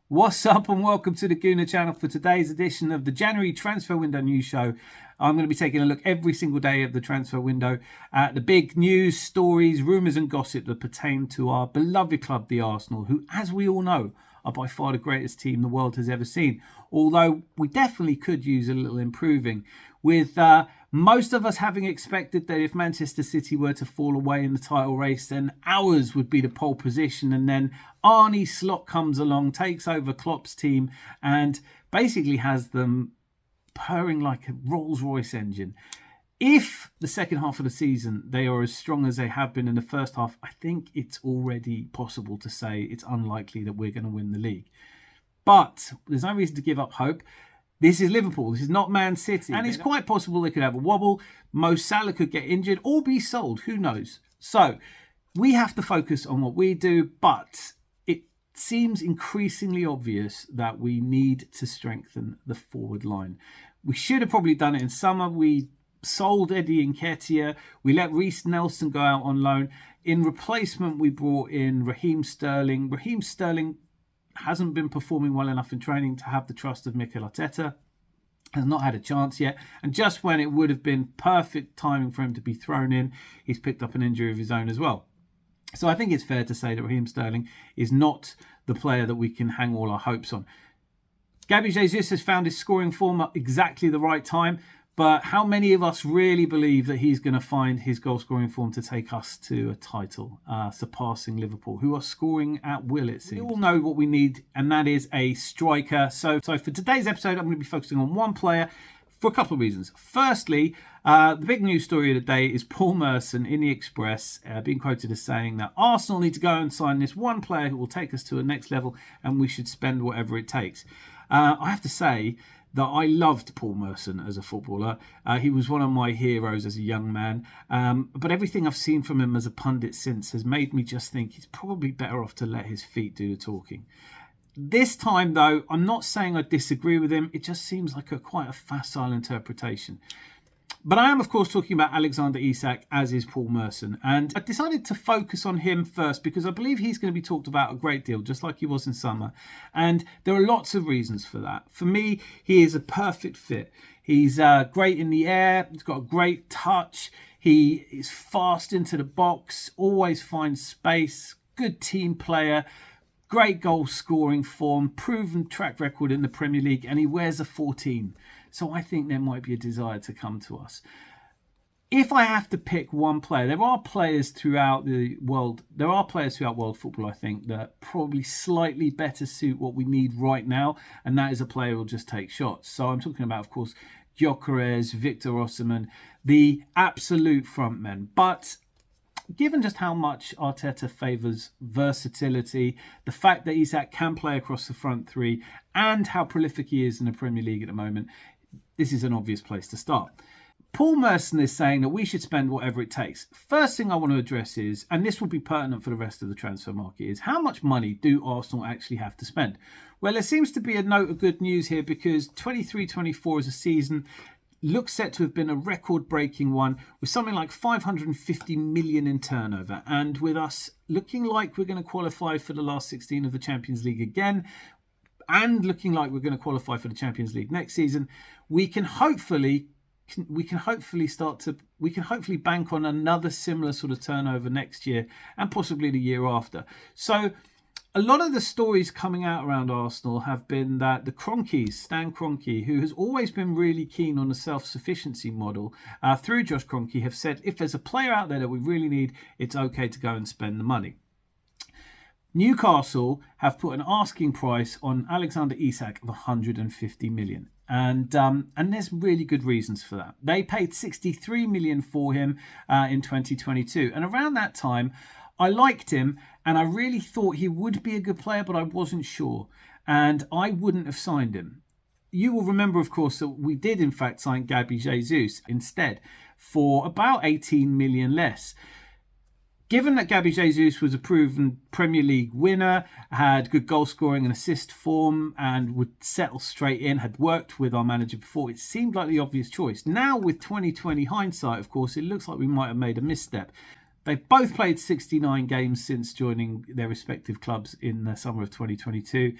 What's up and welcome to the Gooner channel for today's edition of the January Transfer Window News Show. I'm going to be taking a look every single day of the transfer window at the big news, stories, rumours and gossip that pertain to our beloved club, the Arsenal, who, as we all know, are by far the greatest team the world has ever seen. Although we definitely could use a little improving, with most of us having expected that if Manchester City were to fall away in the title race, then ours would be the pole position, and then Arne Slot comes along, takes over Klopp's team and basically has them purring like a Rolls-Royce engine. If the second half of the season they are as strong as they have been in the first half, I think it's already possible to say it's unlikely that we're going to win the league. But there's no reason to give up hope. This is Liverpool. This is not Man City. And it's quite possible they could have a wobble. Mo Salah could get injured or be sold. Who knows? So we have to focus on what we do. But it seems increasingly obvious that we need to strengthen the forward line. We should have probably done it in summer. We sold Eddie Nketiah. We let Reece Nelson go out on loan. In replacement, we brought in Raheem Sterling. Raheem Sterling hasn't been performing well enough in training to have the trust of Mikel Arteta. Has not had a chance yet. And just when it would have been perfect timing for him to be thrown in, he's picked up an injury of his own as well. So I think it's fair to say that Raheem Sterling is not the player that we can hang all our hopes on. Gabby Jesus has found his scoring form at exactly the right time. But how many of us really believe that he's going to find his goal-scoring form to take us to a title, surpassing Liverpool, who are scoring at will, it seems? We all know what we need, and that is a striker. So for today's episode, I'm going to be focusing on one player for a couple of reasons. Firstly, the big news story of the day is Paul Merson in the Express being quoted as saying that Arsenal need to go and sign this one player who will take us to a next level, and we should spend whatever it takes. I have to say that I loved Paul Merson as a footballer. He was one of my heroes as a young man. But everything I've seen from him as a pundit since has made me just think he's probably better off to let his feet do the talking. This time, though, I'm not saying I disagree with him. It just seems like quite a facile interpretation. But I am, of course, talking about Alexander Isak, as is Paul Merson. And I decided to focus on him first because I believe he's going to be talked about a great deal, just like he was in summer. And there are lots of reasons for that. For me, he is a perfect fit. He's great in the air. He's got a great touch. He is fast into the box, always finds space, good team player, great goal scoring form, proven track record in the Premier League, and he wears a 14. So I think there might be a desire to come to us. If I have to pick one player, there are players throughout world football, I think, that probably slightly better suit what we need right now, and that is a player who will just take shots. So I'm talking about, of course, Gyökeres, Victor Osimhen, the absolute front men. But given just how much Arteta favours versatility, the fact that Isak can play across the front three, and how prolific he is in the Premier League at the moment, this is an obvious place to start. Paul Merson is saying that we should spend whatever it takes. First thing I want to address is, and this will be pertinent for the rest of the transfer market, is how much money do Arsenal actually have to spend? Well, there seems to be a note of good news here because 23-24 as a season looks set to have been a record-breaking one with something like 550 million in turnover. And with us looking like we're going to qualify for the last 16 of the Champions League again, and looking like we're going to qualify for the Champions League next season, we can hopefully bank on another similar sort of turnover next year and possibly the year after. So a lot of the stories coming out around Arsenal have been that the Kroenkes, Stan Kroenke, who has always been really keen on the self-sufficiency model, through Josh Kroenke, have said if there's a player out there that we really need, it's okay to go and spend the money. Newcastle have put an asking price on Alexander Isak of 150 million. And there's really good reasons for that. They paid 63 million for him in 2022. And around that time, I liked him and I really thought he would be a good player, but I wasn't sure. And I wouldn't have signed him. You will remember, of course, that we did in fact sign Gabby Jesus instead for about 18 million less. Given that Gabby Jesus was a proven Premier League winner, had good goal scoring and assist form, and would settle straight in, had worked with our manager before, it seemed like the obvious choice. Now, with 2020 hindsight, of course, it looks like we might have made a misstep. They've both played 69 games since joining their respective clubs in the summer of 2022.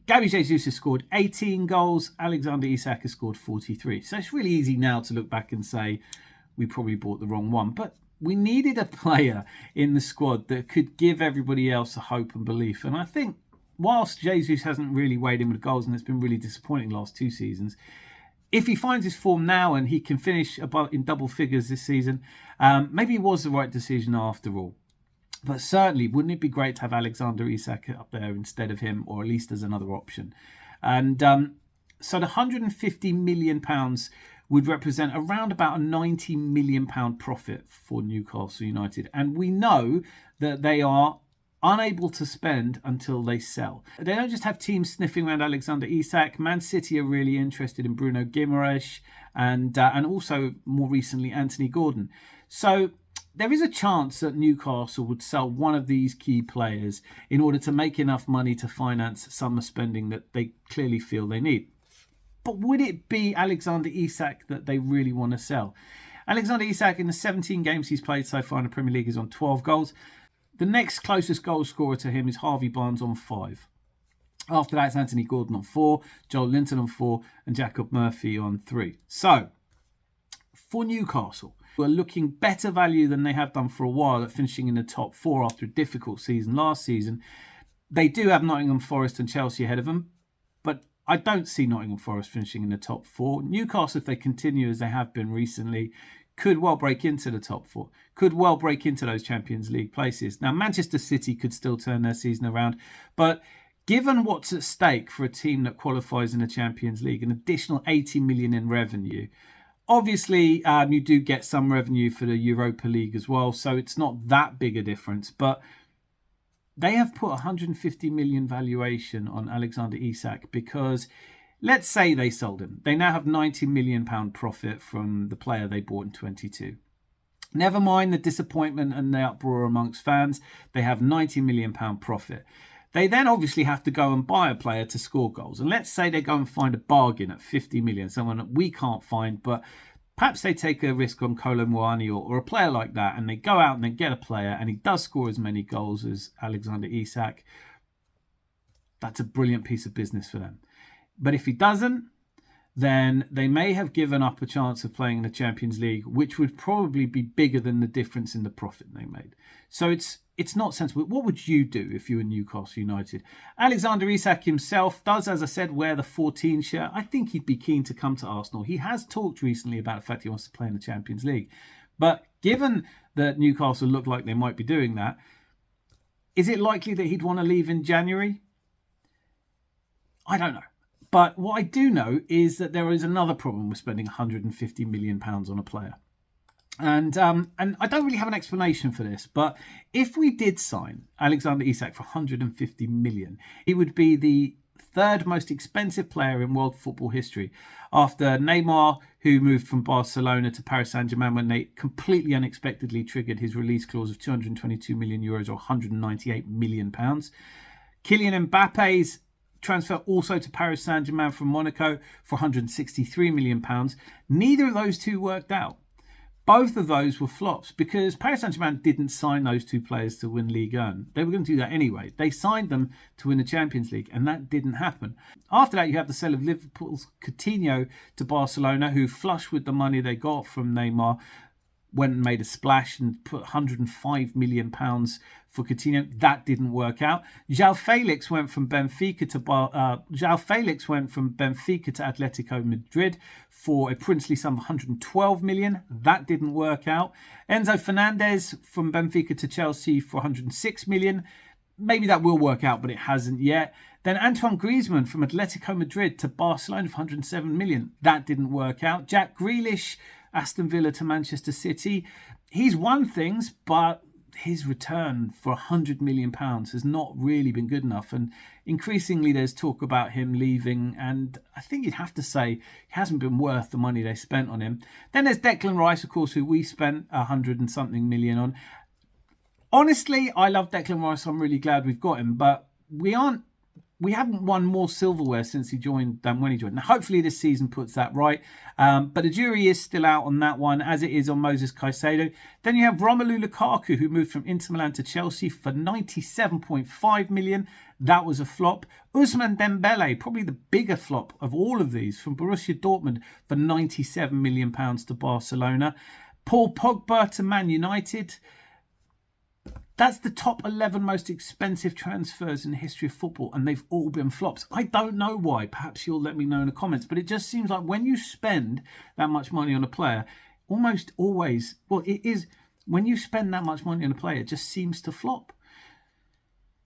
Gabby Jesus has scored 18 goals. Alexander Isak has scored 43. So it's really easy now to look back and say we probably bought the wrong one. But we needed a player in the squad that could give everybody else a hope and belief. And I think whilst Jesus hasn't really weighed in with goals and it's been really disappointing the last 2 seasons, if he finds his form now and he can finish in double figures this season, maybe it was the right decision after all. But certainly, wouldn't it be great to have Alexander Isak up there instead of him, or at least as another option? And so the £150 million would represent around about a £90 million profit for Newcastle United. And we know that they are unable to spend until they sell. They don't just have teams sniffing around Alexander Isak. Man City are really interested in Bruno Guimaraes and also more recently Anthony Gordon. So there is a chance that Newcastle would sell one of these key players in order to make enough money to finance summer spending that they clearly feel they need. But would it be Alexander Isak that they really want to sell? Alexander Isak, in the 17 games he's played so far in the Premier League, is on 12 goals. The next closest goal scorer to him is Harvey Barnes on 5. After that, it's Anthony Gordon on 4, Joel Linton on 4, and Jacob Murphy on 3. So, for Newcastle, who are looking better value than they have done for a while at finishing in the top 4 after a difficult season last season, they do have Nottingham Forest and Chelsea ahead of them, but I don't see Nottingham Forest finishing in the top 4. Newcastle, if they continue as they have been recently, could well break into the top 4, could well break into those Champions League places. Now, Manchester City could still turn their season around, but given what's at stake for a team that qualifies in the Champions League, an additional 80 million in revenue, obviously you do get some revenue for the Europa League as well, so it's not that big a difference, but they have put 150 million valuation on Alexander Isak because let's say they sold him. They now have £90 million profit from the player they bought in 22. Never mind the disappointment and the uproar amongst fans. They have £90 million profit. They then obviously have to go and buy a player to score goals. And let's say they go and find a bargain at 50 million, someone that we can't find, but perhaps they take a risk on Kolo Muani or a player like that, and they go out and they get a player and he does score as many goals as Alexander Isak. That's a brilliant piece of business for them. But if he doesn't, then they may have given up a chance of playing in the Champions League, which would probably be bigger than the difference in the profit they made. So it's not sensible. What would you do if you were Newcastle United? Alexander Isak himself does, as I said, wear the 14 shirt. I think he'd be keen to come to Arsenal. He has talked recently about the fact he wants to play in the Champions League. But given that Newcastle look like they might be doing that, is it likely that he'd want to leave in January? I don't know. But what I do know is that there is another problem with spending £150 million on a player. And I don't really have an explanation for this, but if we did sign Alexander Isak for £150 million, he would be the third most expensive player in world football history after Neymar, who moved from Barcelona to Paris Saint-Germain when they completely unexpectedly triggered his release clause of €222 million or £198 million. Kylian Mbappe's transfer also to Paris Saint-Germain from Monaco for £163 million. Neither of those two worked out. Both of those were flops because Paris Saint-Germain didn't sign those two players to win Ligue 1. They were going to do that anyway. They signed them to win the Champions League, and that didn't happen. After that, you have the sale of Liverpool's Coutinho to Barcelona, who, flush with the money they got from Neymar, went and made a splash and put £105 million for Coutinho. That didn't work out. João Felix went from Benfica to Atletico Madrid for a princely sum of £112 million. That didn't work out. Enzo Fernandez from Benfica to Chelsea for £106 million. Maybe that will work out, but it hasn't yet. Then Antoine Griezmann from Atletico Madrid to Barcelona for £107 million. That didn't work out. Jack Grealish, Aston Villa to Manchester City. He's won things, but his return for £100 million has not really been good enough. And increasingly there's talk about him leaving. And I think you'd have to say he hasn't been worth the money they spent on him. Then there's Declan Rice, of course, who we spent 100 and something million on. Honestly, I love Declan Rice. I'm really glad we've got him. But we aren't we haven't won more silverware since he joined than when he joined. Now, hopefully this season puts that right. But the jury is still out on that one, as it is on Moses Caicedo. Then you have Romelu Lukaku, who moved from Inter Milan to Chelsea for 97.5 million. That was a flop. Ousmane Dembele, probably the bigger flop of all of these, from Borussia Dortmund for £97 million to Barcelona. Paul Pogba to Man United. That's the top 11 most expensive transfers in the history of football, and they've all been flops. I don't know why. Perhaps you'll let me know in the comments, but it just seems like when you spend that much money on a player, almost always, well, it is, when you spend that much money on a player, it just seems to flop.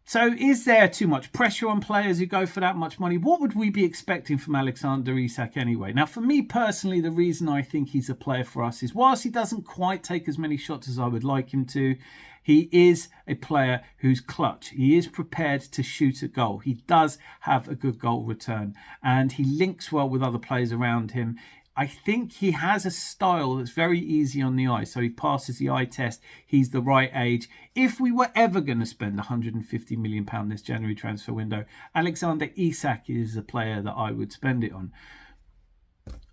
So is there too much pressure on players who go for that much money? What would we be expecting from Alexander Isak anyway? Now, for me personally, the reason I think he's a player for us is whilst he doesn't quite take as many shots as I would like him to, he is a player who's clutch. He is prepared to shoot a goal. He does have a good goal return and he links well with other players around him. I think he has a style that's very easy on the eye. So he passes the eye test. He's the right age. If we were ever going to spend £150 million this January transfer window, Alexander Isak is a player that I would spend it on.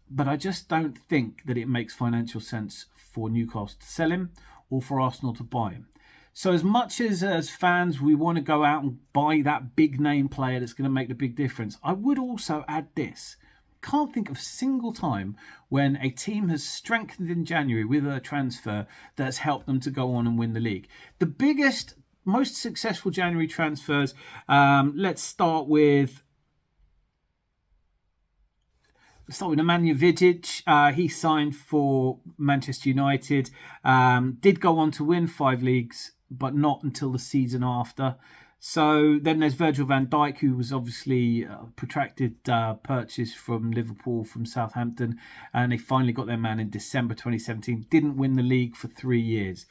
But I just don't think that it makes financial sense for Newcastle to sell him or for Arsenal to buy him. So as much as fans, we want to go out and buy that big name player that's going to make the big difference, I would also add this. Can't think of a single time when a team has strengthened in January with a transfer that's helped them to go on and win the league. The biggest, most successful January transfers, let's start with Nemanja Vidic. He signed for Manchester United, did go on to win 5 leagues, but not until the season after. So then there's Virgil van Dijk, who was obviously a protracted purchase from Liverpool, from Southampton, and they finally got their man in December 2017. Didn't win the league for 3 years.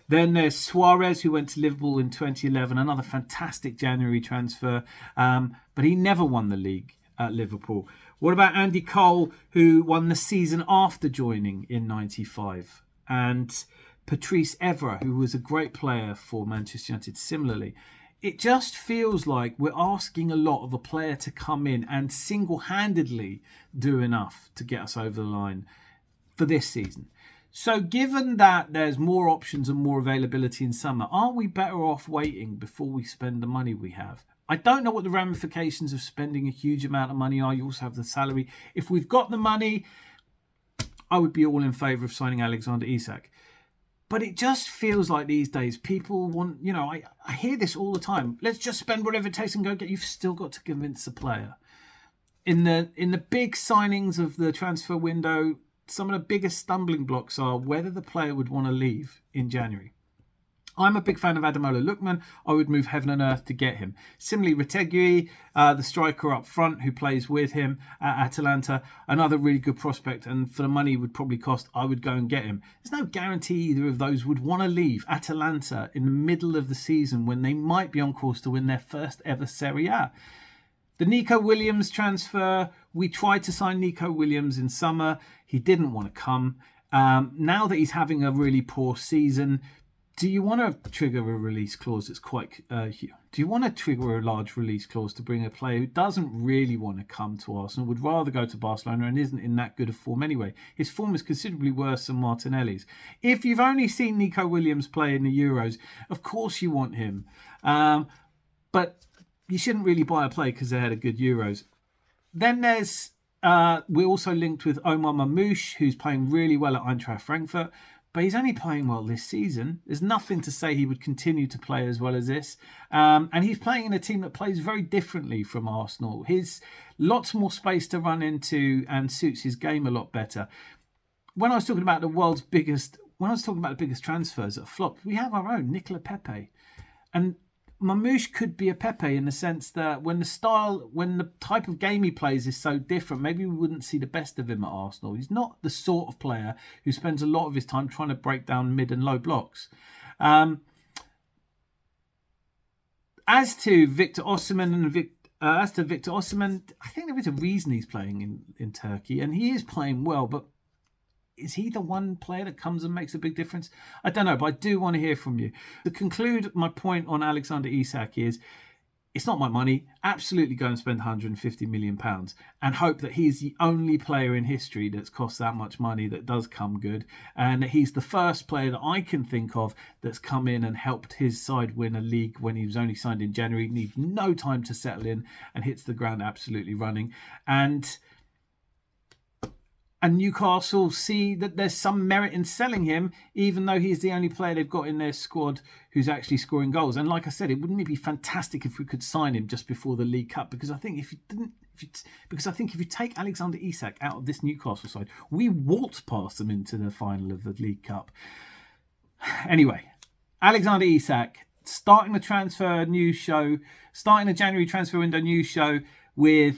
Then there's Suarez, who went to Liverpool in 2011, another fantastic January transfer, but he never won the league at Liverpool. What about Andy Cole, who won the season after joining in 95? And Patrice Evra, who was a great player for Manchester United similarly. It just feels like we're asking a lot of a player to come in and single-handedly do enough to get us over the line for this season. So given that there's more options and more availability in summer, aren't we better off waiting before we spend the money we have? I don't know what the ramifications of spending a huge amount of money are. You also have the salary. If we've got the money, I would be all in favour of signing Alexander Isak. But it just feels like these days people want, I hear this all the time. Let's just spend whatever it takes and go get. You've still got to convince the player. In the big signings of the transfer window, some of the biggest stumbling blocks are whether the player would want to leave in January. I'm a big fan of Ademola Lookman. I would move heaven and earth to get him. Similarly, Retegui, the striker up front who plays with him at Atalanta, another really good prospect. And for the money he would probably cost, I would go and get him. There's no guarantee either of those would want to leave Atalanta in the middle of the season when they might be on course to win their first ever Serie A. The Nico Williams transfer, we tried to sign Nico Williams in summer. He didn't want to come. Now that he's having a really poor season, do you want to trigger a release clause that's quite huge? Do you want to trigger a large release clause to bring a player who doesn't really want to come to Arsenal, would rather go to Barcelona and isn't in that good a form anyway? His form is considerably worse than Martinelli's. If you've only seen Nico Williams play in the Euros, of course you want him. But you shouldn't really buy a player because they had a good Euros. Then there's, we're also linked with Omar Mamouche, who's playing really well at Eintracht Frankfurt. But he's only playing well this season. There's nothing to say he would continue to play as well as this. And he's playing in a team that plays very differently from Arsenal. He's lots more space to run into and suits his game a lot better. When I was talking about the biggest transfers that flopped, we have our own, Nicola Pepe. And Mamouche could be a Pepe in the sense that when the type of game he plays is so different, maybe we wouldn't see the best of him at Arsenal. He's not the sort of player who spends a lot of his time trying to break down mid and low blocks. As to Victor Osimhen, I think there is a reason he's playing in Turkey, and he is playing well, but is he the one player that comes and makes a big difference? I don't know, but I do want to hear from you. To conclude, my point on Alexander Isak is it's not my money. Absolutely go and spend £150 million and hope that he's the only player in history that's cost that much money that does come good. And that he's the first player that I can think of that's come in and helped his side win a league when he was only signed in January. Needs no time to settle in and hits the ground absolutely running. And Newcastle see that there's some merit in selling him, even though he's the only player they've got in their squad who's actually scoring goals. And like I said, it wouldn't it be fantastic if we could sign him just before the League Cup? Because I think if you take Alexander Isak out of this Newcastle side, we waltz past them into the final of the League Cup. Anyway, Alexander Isak starting the January transfer window news show with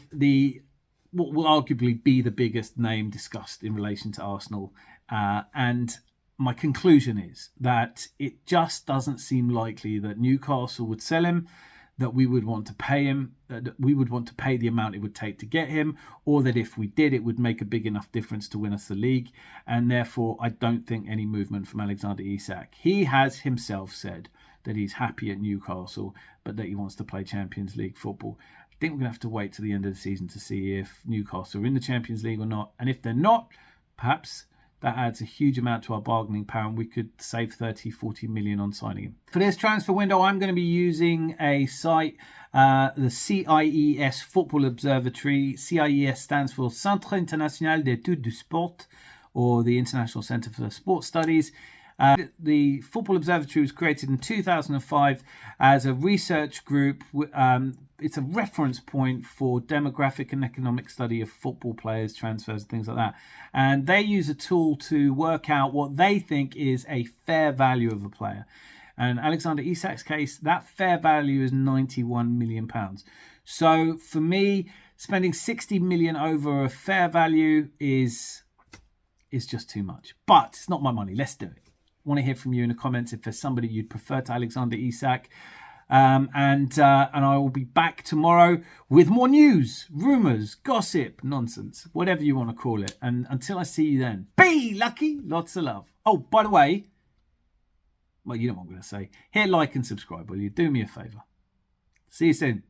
what will arguably be the biggest name discussed in relation to Arsenal. And my conclusion is that it just doesn't seem likely that Newcastle would sell him, that we would want to pay him, that we would want to pay the amount it would take to get him, or that if we did, it would make a big enough difference to win us the league. And therefore, I don't think any movement from Alexander Isak. He has himself said that he's happy at Newcastle, but that he wants to play Champions League football. I think we're going to have to wait to the end of the season to see if Newcastle are in the Champions League or not. And if they're not, perhaps that adds a huge amount to our bargaining power and we could save 30-40 million on signing him. For this transfer window, I'm going to be using a site, the CIES Football Observatory. CIES stands for Centre International d'Études du Sport, or the International Centre for Sports Studies. The Football Observatory was created in 2005 as a research group. It's a reference point for demographic and economic study of football players, transfers, and things like that. And they use a tool to work out what they think is a fair value of a player. And Alexander Isak's case, that fair value is £91 million. So for me, spending 60 million over a fair value is just too much. But it's not my money. Let's do it. I want to hear from you in the comments if there's somebody you'd prefer to Alexander Isak. And I will be back tomorrow with more news, rumours, gossip, nonsense, whatever you want to call it. And until I see you then, be lucky, lots of love. Oh, by the way, well, you know what I'm going to say. Hit like and subscribe, will you? Do me a favour. See you soon.